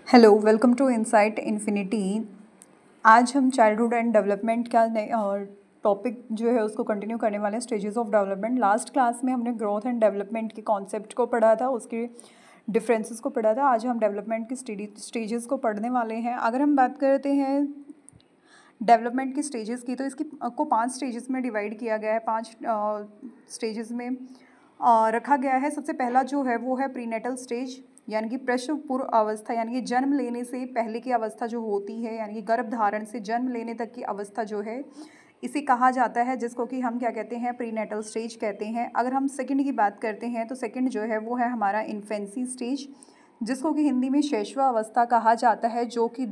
Hello, welcome to Insight Infinity. आज हम childhood and development का टॉपिक जो है उसको कंटिन्यू करने वाले हैं, stages of development. Last class में हमने ग्रोथ एंड डेवलपमेंट के कॉन्सेप्ट को पढ़ा था, उसके डिफरेंसेस को पढ़ा था। आज हम डेवलपमेंट की स्टेजेस को पढ़ने वाले हैं। अगर हम बात करते हैं डेवलपमेंट की स्टेजेस की, तो इसकी को 5 स्टेजेस में डिवाइड किया गया है। 5 स्टेजेस में रखा गया है। सबसे पहला जो है वो है प्रीनेटल स्टेज, यानी कि प्रसव पूर्व अवस्था, यानी कि जन्म लेने से पहले की अवस्था जो होती है, यानी कि गर्भधारण से जन्म लेने तक की अवस्था जो है, इसे कहा जाता है, जिसको कि हम क्या कहते हैं, प्रीनेटल स्टेज कहते हैं। अगर हम सेकंड की बात करते हैं तो सेकंड जो है वो है हमारा इन्फेंसी स्टेज, जिसको कि हिंदी में शैशवा अवस्था कहा जाता है, जो कि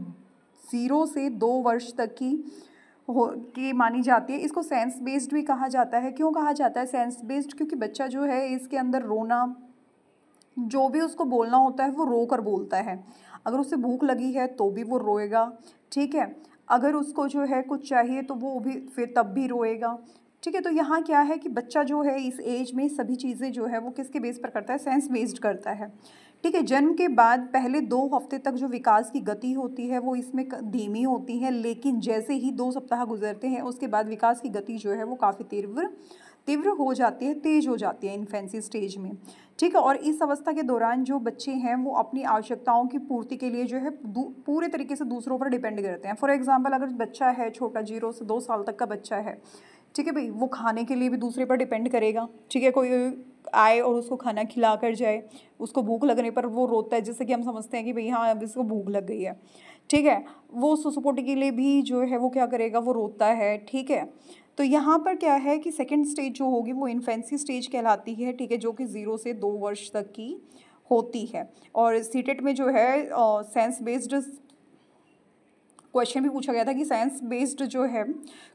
0 से 2 वर्ष तक की मानी जाती है। इसको सेंस बेस्ड भी कहा जाता है। क्यों कहा जाता है सेंस बेस्ड? क्योंकि बच्चा जो है इसके अंदर रोना, जो भी उसको बोलना होता है वो रो कर बोलता है। अगर उसे भूख लगी है तो भी वो रोएगा, ठीक है। अगर उसको जो है कुछ चाहिए तो वो भी फिर तब भी रोएगा, ठीक है। तो यहाँ क्या है कि बच्चा जो है इस एज में सभी चीज़ें जो है वो किसके बेस पर करता है, सेंस बेस्ड करता है, ठीक है। जन्म के बाद पहले 2 हफ्ते तक जो विकास की गति होती है वो इसमें धीमी होती है, लेकिन जैसे ही 2 सप्ताह गुजरते हैं उसके बाद विकास की गति जो है वो काफ़ी तीव्र तीव्र हो जाती है, तेज हो जाती है इन्फेंसी स्टेज में, ठीक है। और इस अवस्था के दौरान जो बच्चे हैं वो अपनी आवश्यकताओं की पूर्ति के लिए जो है पूरे तरीके से दूसरों पर डिपेंड करते हैं। फॉर एग्जांपल, अगर बच्चा है छोटा, 0 से 2 साल तक का बच्चा है, ठीक है भाई, वो खाने के लिए भी दूसरे पर डिपेंड करेगा, ठीक है। कोई आए और उसको खाना खिला कर जाए, उसको भूख लगने पर वो रोता है, जैसे कि हम समझते हैं कि भाई हाँ अब इसको भूख लग गई है, ठीक है। वो सुसुपोटी के लिए भी जो है वो क्या करेगा, वो रोता है, ठीक है। तो यहाँ पर क्या है कि सेकंड स्टेज जो होगी वो इन्फेंसी स्टेज कहलाती है, ठीक है, जो कि 0 से 2 वर्ष तक की होती है। और सीटेट में जो है सेंस बेस्ड क्वेश्चन भी पूछा गया था कि साइंस बेस्ड जो है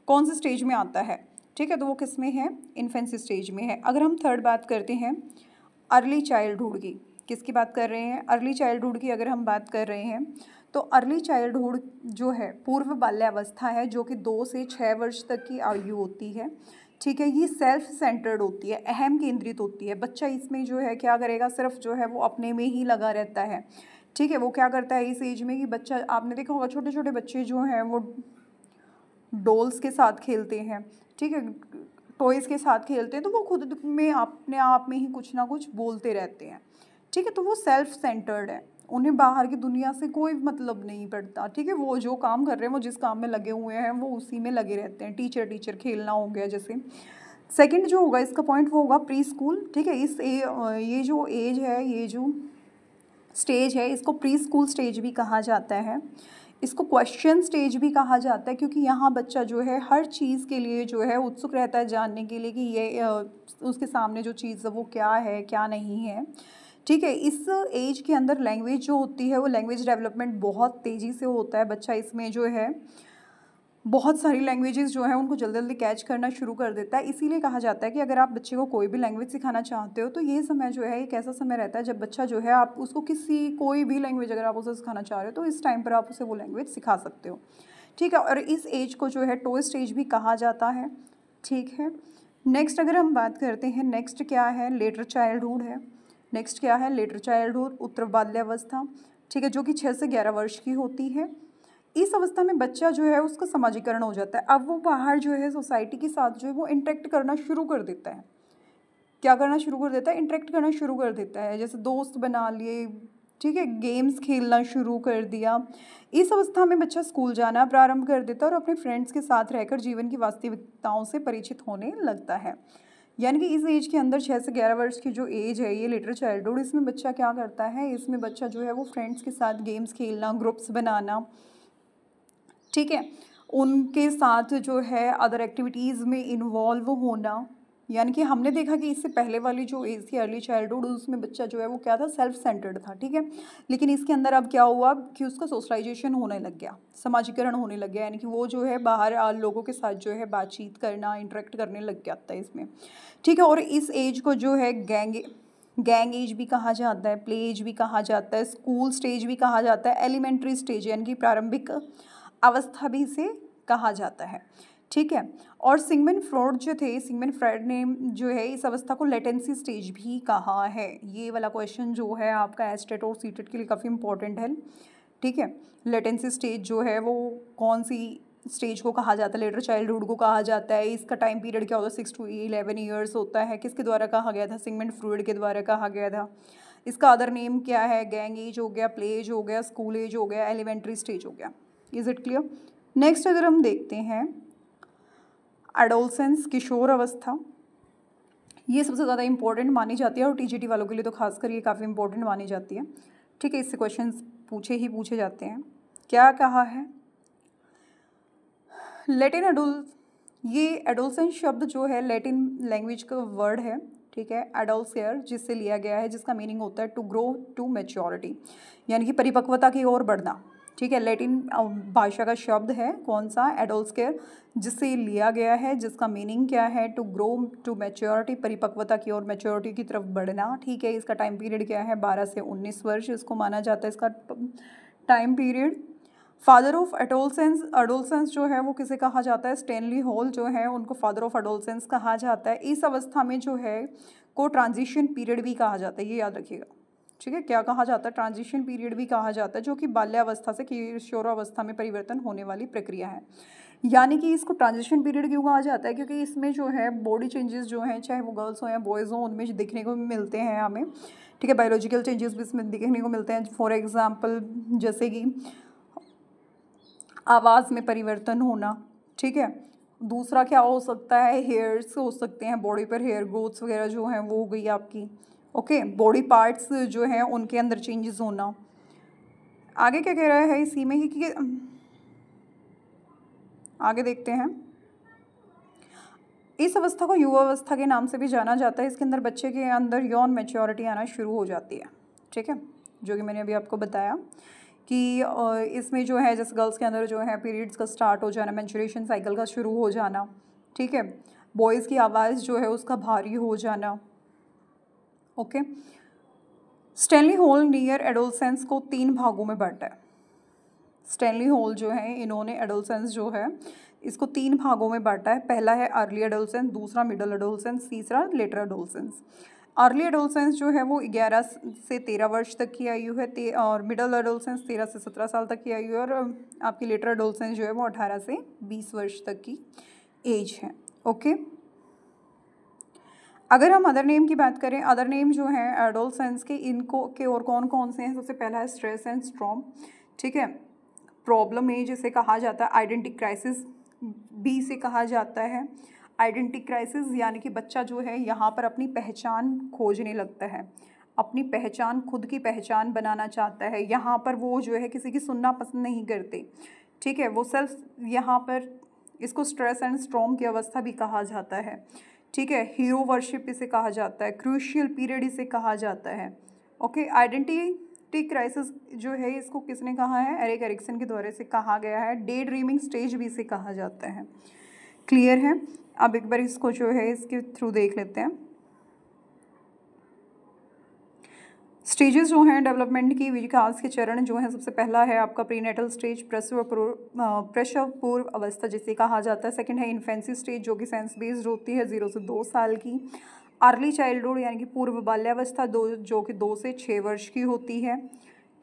कौन से स्टेज में आता है, ठीक है। तो वो किस में है, इन्फेंसी स्टेज में है। अगर हम थर्ड बात करते हैं अर्ली चाइल्डहुड की, किसकी बात कर रहे हैं, अर्ली चाइल्डहुड की अगर हम बात कर रहे हैं तो अर्ली चाइल्डहुड जो है पूर्व बाल्यावस्था है, जो कि 2 से 6 वर्ष तक की आयु होती है, ठीक है। ये सेल्फ सेंटर्ड होती है, अहम केंद्रित होती है। बच्चा इसमें जो है क्या करेगा, सिर्फ जो है वो अपने में ही लगा रहता है, ठीक है। वो क्या करता है इस एज में कि बच्चा, आपने देखा होगा छोटे छोटे बच्चे जो हैं वो डॉल्स के साथ खेलते हैं, ठीक है, टॉयज़ के साथ खेलते हैं, तो वो खुद में अपने आप में ही कुछ ना कुछ बोलते रहते हैं, ठीक है। तो वो सेल्फ सेंटर्ड है, उन्हें बाहर की दुनिया से कोई मतलब नहीं पड़ता, ठीक है। वो जो काम कर रहे हैं, वो जिस काम में लगे हुए हैं वो उसी में लगे रहते हैं। टीचर टीचर खेलना हो गया जैसे। सेकंड जो होगा इसका पॉइंट वो होगा प्री स्कूल, ठीक है। ये जो एज है, ये जो स्टेज है, इसको प्री स्कूल स्टेज भी कहा जाता है। इसको क्वेश्चन स्टेज भी कहा जाता है, क्योंकि यहाँ बच्चा जो है हर चीज़ के लिए जो है उत्सुक रहता है जानने के लिए कि ये उसके सामने जो चीज़ है वो क्या है क्या नहीं है, ठीक है। इस एज के अंदर लैंग्वेज जो होती है वो लैंग्वेज डेवलपमेंट बहुत तेज़ी से होता है। बच्चा इसमें जो है बहुत सारी लैंग्वेजेस जो हैं उनको जल्दी जल्दी कैच करना शुरू कर देता है। इसीलिए कहा जाता है कि अगर आप बच्चे को कोई भी लैंग्वेज सिखाना चाहते हो तो ये समय जो है एक ऐसा समय रहता है जब बच्चा जो है, आप उसको कोई भी लैंग्वेज अगर आप उसे सिखाना चाह रहे हो तो इस टाइम पर आप उसे वो लैंग्वेज सिखा सकते हो, ठीक है। और इस एज को जो है टॉय स्टेज भी कहा जाता है, ठीक है। नेक्स्ट अगर हम बात करते हैं, नेक्स्ट क्या है, लेटर चाइल्डहुड है। नेक्स्ट क्या है, लेटर चाइल्डहुड, उत्तर बाल्यावस्था, ठीक है, जो कि 6 से 11 वर्ष की होती है। इस अवस्था में बच्चा जो है उसका समाजीकरण हो जाता है। अब वो बाहर जो है सोसाइटी के साथ जो है वो इंटरेक्ट करना शुरू कर देता है। क्या करना शुरू कर देता है, इंटरेक्ट करना शुरू कर देता है, जैसे दोस्त बना लिए, ठीक है, गेम्स खेलना शुरू कर दिया। इस अवस्था में बच्चा स्कूल जाना प्रारंभ कर देता है और अपने फ्रेंड्स के साथ रहकर जीवन की वास्तविकताओं से परिचित होने लगता है। यानी कि इस एज के अंदर 6 से 11 वर्ष की जो एज है, ये लेटर चाइल्डहुड, इसमें बच्चा क्या करता है, इसमें बच्चा जो है वो फ्रेंड्स के साथ गेम्स खेलना, ग्रुप्स बनाना, ठीक है, उनके साथ जो है अदर एक्टिविटीज़ में इन्वॉल्व होना। यानी कि हमने देखा कि इससे पहले वाली जो एज थी अर्ली चाइल्डहुड, उसमें बच्चा जो है वो क्या था, सेल्फ सेंटर्ड था, ठीक है। लेकिन इसके अंदर अब क्या हुआ कि उसका सोशलाइजेशन होने लग गया, समाजीकरण होने लग गया, यानी कि वो जो है बाहर लोगों के साथ जो है बातचीत करना, इंटरेक्ट करने लग जाता है इसमें, ठीक है। और इस एज को जो है गैंग एज भी कहा जाता है, प्ले एज भी कहा जाता है, स्कूल स्टेज भी कहा जाता है, एलिमेंट्री स्टेज यानी कि प्रारंभिक अवस्था भी इसे कहा जाता है, ठीक है। और सिगमंड फ्रॉइड जो थे, सिगमंड फ्रॉइड ने जो है इस अवस्था को लेटेंसी स्टेज भी कहा है। ये वाला क्वेश्चन जो है आपका एस्टेट और सीटेट के लिए काफ़ी इंपॉर्टेंट है। ठीक है। लेटेंसी स्टेज जो है वो कौन सी स्टेज को कहा जाता है, लेटर चाइल्डहुड को कहा जाता है। इसका टाइम पीरियड क्या होता है, 6 to 11 ईयर्स होता है। किसके द्वारा कहा गया था, सिगमंड फ्रॉइड के द्वारा कहा गया था। इसका अदर नेम क्या है, गैंग एज हो गया, प्ले एज हो गया, स्कूल एज हो गया, एलिमेंट्री स्टेज हो गया। Is it clear. नेक्स्ट अगर हम देखते हैं एडोलसेंस, किशोर अवस्था, ये सबसे ज़्यादा इंपॉर्टेंट मानी जाती है और टीजीटी वालों के लिए तो खासकर ये काफ़ी इंपॉर्टेंट मानी जाती है। ठीक है, इससे क्वेश्चंस पूछे जाते हैं। क्या कहा है, लैटिन ये एडोलसेंस शब्द जो है लैटिन लैंग्वेज का वर्ड है। ठीक है, एडोल्सियर जिससे लिया गया है, जिसका मीनिंग होता है टू ग्रो टू मैच्योरिटी, यानी कि परिपक्वता की ओर बढ़ना। ठीक है, लैटिन भाषा का शब्द है कौन सा, एडोल्स्केयर, जिससे लिया गया है, जिसका मीनिंग क्या है, टू ग्रो टू मैच्योरिटी, परिपक्वता की ओर, मैच्योरिटी की तरफ बढ़ना। ठीक है, इसका टाइम पीरियड क्या है, 12 से 19 वर्ष इसको माना जाता है, इसका time period. Father of adolescence जो है वो किसे कहा जाता है, स्टैनली हॉल जो है उनको फादर ऑफ एडोलसेंस कहा जाता है। इस अवस्था में जो है को ट्रांजिशन पीरियड भी कहा जाता है, ये याद रखिएगा। ठीक है, क्या कहा जाता है, ट्रांजिशन पीरियड भी कहा जाता है, जो कि बाल्यावस्था से किशोरावस्था में परिवर्तन होने वाली प्रक्रिया है। यानी कि इसको ट्रांजिशन पीरियड क्यों कहा जाता है, क्योंकि इसमें जो है बॉडी चेंजेस जो हैं, चाहे वो गर्ल्स हो या बॉयज़ हो, उनमें दिखने को मिलते हैं हमें। ठीक है, बायोलॉजिकल चेंजेस भी इसमें दिखने को मिलते हैं। फॉर एग्जाम्पल जैसे कि आवाज़ में परिवर्तन होना। ठीक है, दूसरा क्या हो सकता है, हेयर्स हो सकते हैं, बॉडी पर हेयर ग्रोथ्स वगैरह जो हैं वो हो गई आपकी। ओके, बॉडी पार्ट्स जो हैं उनके अंदर चेंजेस होना। आगे क्या कह रहा है इसी में ही कि आगे देखते हैं, इस अवस्था को युवा अवस्था के नाम से भी जाना जाता है। इसके अंदर बच्चे के अंदर यौन मैच्योरिटी आना शुरू हो जाती है। ठीक है, जो कि मैंने अभी आपको बताया कि इसमें जो है जैसे गर्ल्स के अंदर जो है पीरियड्स का स्टार्ट हो जाना, मेंस्ट्रुएशन साइकिल का शुरू हो जाना। ठीक है, बॉयज़ की आवाज़ जो है उसका भारी हो जाना। Okay, Stanley hall near adolescence को 3 भागों में बांटा है। स्टैनली हॉल जो है इन्होंने एडोलसेंस जो है इसको 3 भागों में बांटा है। पहला है अर्ली एडोलसेंस, दूसरा मिडल एडोलसेंस, तीसरा लेटर एडोलसेंस। अर्ली एडोलसेंस जो है वो 11 से 13 वर्ष तक की आयु है, और मिडल एडोलसेंस 13 से 17 साल तक की आयु है, और आपकी लेटर एडोलसेंस जो है वो 18 से 20 वर्ष तक की एज है। ओके, अगर हम अदर नेम की बात करें, अदर नेम जो है एडोलसेंस के, इनको के और कौन कौन से हैं, सबसे पहला है स्ट्रेस एंड स्ट्रॉम। ठीक है, प्रॉब्लम ए जिसे कहा जाता है, आइडेंटिटी क्राइसिस बी से कहा जाता है। आइडेंटिटी क्राइसिस यानी कि बच्चा जो है यहाँ पर अपनी पहचान खोजने लगता है, अपनी पहचान, खुद की पहचान बनाना चाहता है। यहाँ पर वो जो है किसी की सुनना पसंद नहीं करते। ठीक है, वो सेल्फ, यहाँ पर इसको स्ट्रेस एंड स्ट्रॉम की अवस्था भी कहा जाता है। ठीक है, हीरो वर्शिप इसे कहा जाता है, क्रूशियल पीरियड इसे कहा जाता है। ओके, आइडेंटिटी क्राइसिस जो है इसको किसने कहा है, एरिक एरिक्सन के द्वारा से कहा गया है। डे ड्रीमिंग स्टेज भी इसे कहा जाता है। क्लियर है, अब एक बार इसको जो है इसके थ्रू देख लेते हैं। स्टेजेस जो हैं डेवलपमेंट की, विकास के चरण जो हैं, सबसे पहला है आपका प्रीनेटल स्टेज, प्रसव पूर्व अवस्था जिसे कहा जाता है। सेकंड है इन्फेंसी स्टेज जो कि सेंस बेस्ड होती है, 0 से 2 साल की। अर्ली चाइल्डहुड यानी कि पूर्व बाल्यावस्था, जो कि 2 से 6 वर्ष की होती है।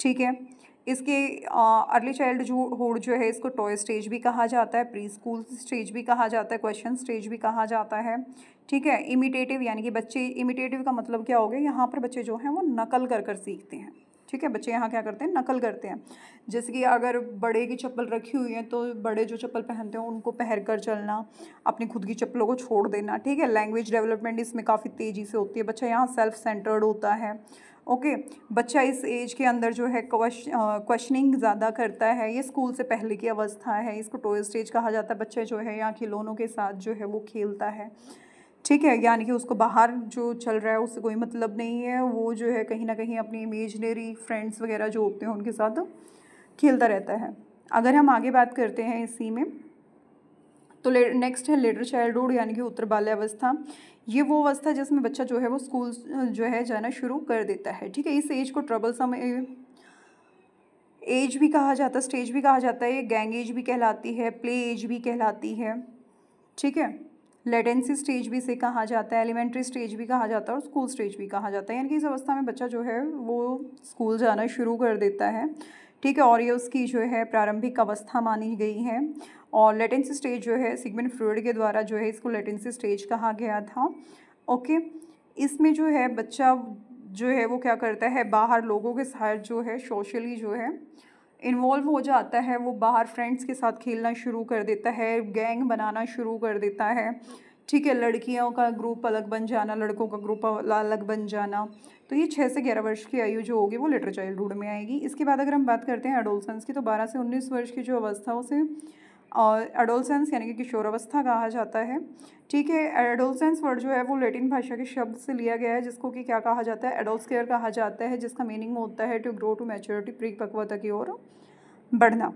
ठीक है, इसके अर्ली चाइल्डहुड जो है इसको टॉय स्टेज भी कहा जाता है, प्री स्कूल स्टेज भी कहा जाता है, क्वेश्चन स्टेज भी कहा जाता है। ठीक है, इमिटेटिव यानी कि बच्चे, इमिटेटिव का मतलब क्या हो गया, यहाँ पर बच्चे जो हैं वो नकल कर सीखते हैं। ठीक है, बच्चे यहाँ क्या करते हैं, नकल करते हैं। जैसे कि अगर बड़े की चप्पल रखी हुई है तो बड़े जो चप्पल पहनते हैं उनको पहन कर चलना, अपनी खुद की चप्पलों को छोड़ देना। ठीक है, लैंग्वेज डेवलपमेंट इसमें काफ़ी तेज़ी से होती है। बच्चा यहाँ सेल्फ सेंटर्ड होता है। ओके, बच्चा इस एज के अंदर जो है क्वेश्चनिंग ज़्यादा करता है। ये स्कूल से पहले की अवस्था है, इसको टॉय स्टेज कहा जाता है। बच्चा जो है यहाँ खिलौनों के साथ जो है वो खेलता है। ठीक है, यानी कि उसको बाहर जो चल रहा है उससे कोई मतलब नहीं है, वो जो है कहीं ना कहीं अपनी इमेजिनरी फ्रेंड्स वगैरह जो होते हैं उनके साथ खेलता रहता है। अगर हम आगे बात करते हैं इसी में, तो नेक्स्ट है लेटर चाइल्डहुड यानी कि उत्तर बाल्यावस्था। ये वो अवस्था जिसमें बच्चा जो है वो स्कूल जो है जाना शुरू कर देता है। ठीक है, इस एज को ट्रबलसम एज भी कहा जाता है, स्टेज भी कहा जाता है, ये गैंग एज भी कहलाती है, प्ले एज भी कहलाती है। ठीक है, लेटेंसी स्टेज भी इसे कहा जाता है, एलिमेंट्री स्टेज भी कहा जाता है, और स्कूल स्टेज भी कहा जाता है। यानी कि इस अवस्था में बच्चा जो है वो स्कूल जाना शुरू कर देता है। ठीक है, और ये उसकी जो है प्रारंभिक अवस्था मानी गई है। और लेटेंसी स्टेज जो है सिगमंड फ्रॉइड के द्वारा जो है इसको लेटेंसी स्टेज कहा गया था। ओके, इसमें जो है बच्चा जो है वो क्या करता है, बाहर लोगों के साथ जो है सोशली जो है इन्वॉल्व हो जाता है। वो बाहर फ्रेंड्स के साथ खेलना शुरू कर देता है, गैंग बनाना शुरू कर देता है। ठीक है, लड़कियों का ग्रुप अलग बन जाना, लड़कों का ग्रुप अलग बन जाना। तो ये 6 से 11 वर्ष की आयु जो होगी वो लेटर चाइल्डहुड में आएगी। इसके बाद अगर हम बात करते हैं एडोलसेंस की, तो 12 से 19 वर्ष की जो अवस्था उसे और एडोलसेंस यानी कि किशोरावस्था कहा जाता है। ठीक है, एडोलसेंस वर्ड जो है वो लैटिन भाषा के शब्द से लिया गया है, जिसको कि क्या कहा जाता है, एडोस्केयर कहा जाता है, जिसका मीनिंग होता है टू ग्रो टू मैच्योरिटी, परिपक्वता की ओर बढ़ना।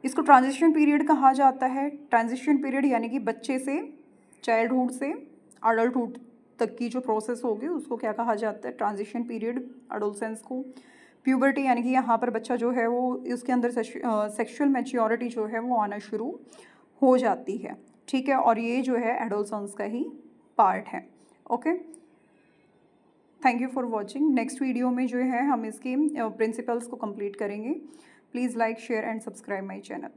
इसको ट्रांजिशन पीरियड कहा जाता है। ट्रांजिशन पीरियड यानी कि बच्चे से, चाइल्डहुड से अडल्टहुड तक की जो प्रोसेस होगी उसको क्या कहा जाता है, ट्रांजिशन पीरियड। एडोलसेंस को प्यूबर्टी यानी कि यहाँ पर बच्चा जो है वो उसके अंदर सेक्सुअल मैच्योरिटी जो है वो आना शुरू हो जाती है। ठीक है, और ये जो है एडोलसेंस का ही पार्ट है। Okay, thank you for watching. Next video में जो है हम इसकी प्रिंसिपल्स को कंप्लीट करेंगे। Please like, share and subscribe my channel.